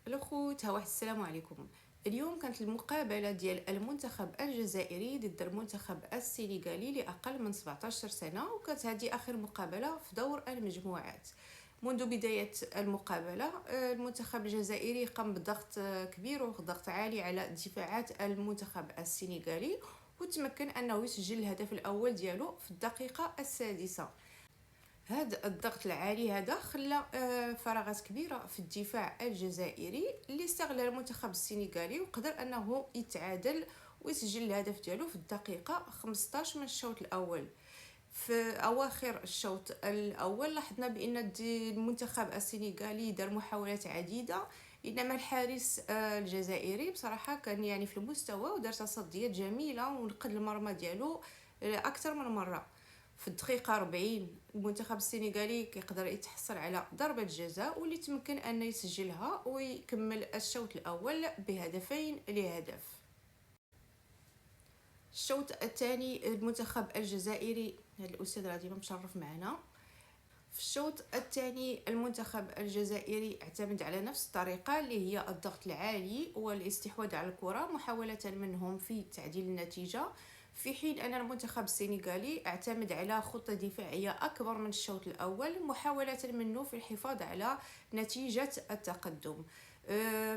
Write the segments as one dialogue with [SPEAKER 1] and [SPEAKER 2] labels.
[SPEAKER 1] الأخوت واحد السلام عليكم. اليوم كانت المقابلة ديال المنتخب الجزائري ضد المنتخب السنغالي لأقل من 17 سنة، وكانت هذه آخر مقابلة في دور المجموعات. منذ بداية المقابلة المنتخب الجزائري قام بضغط كبير وضغط عالي على دفاعات المنتخب السنغالي، وتمكن أنه يسجل الهدف الأول ديالو في الدقيقة السادسة. هذا الضغط العالي هذا خلى فراغات كبيرة في الدفاع الجزائري اللي استغل المنتخب السنغالي وقدر أنه يتعادل ويسجل الهدف ديالو في الدقيقة 15 من الشوط الأول. في أواخر الشوط الأول لاحظنا بأن المنتخب السنغالي دار محاولات عديدة، إنما الحارس الجزائري بصراحة كان في المستوى ودار تصديات جميلة ونقد المرمى ديالو أكثر من مرة. في الدقيقة 40 المنتخب السنغالي كيقدر يتحصل على ضربة جزاء واللي تمكن أن يسجلها ويكمل الشوط الأول بهدفين لهدف. الشوط الثاني المنتخب الجزائري، هذا الأستاذ غادي مشرف معنا. في الشوط الثاني المنتخب الجزائري اعتمد على نفس الطريقة اللي هي الضغط العالي والاستحواذ على الكرة محاولة منهم في تعديل النتيجة، في حين أن المنتخب السنغالي اعتمد على خطة دفاعية أكبر من الشوط الأول محاولة منه في الحفاظ على نتيجة التقدم.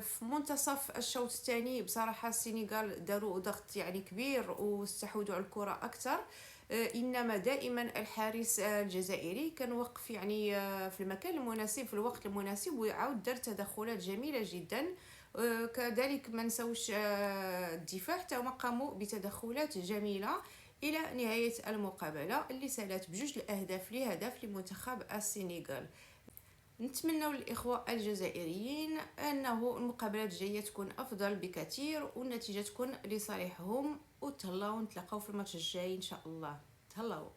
[SPEAKER 1] في منتصف الشوط الثاني بصراحة السنغال داروا ضغط كبير واستحوذوا على الكرة أكثر، إنما دائما الحارس الجزائري كان وقف في المكان المناسب في الوقت المناسب ويعاود دار تدخلات جميلة جدا. كذلك ما نسوش الدفاع حتى هما قاموا بتدخلات جميلة إلى نهاية المقابلة اللي سالت بجوج الأهداف لهدف لمنتخب السنغال. نتمنى للإخوة الجزائريين أنه المقابلات الجاية تكون أفضل بكثير والنتيجة تكون لصالحهم، وتهلاو نتلاقاو في الماتش الجاي إن شاء الله. تهلاو.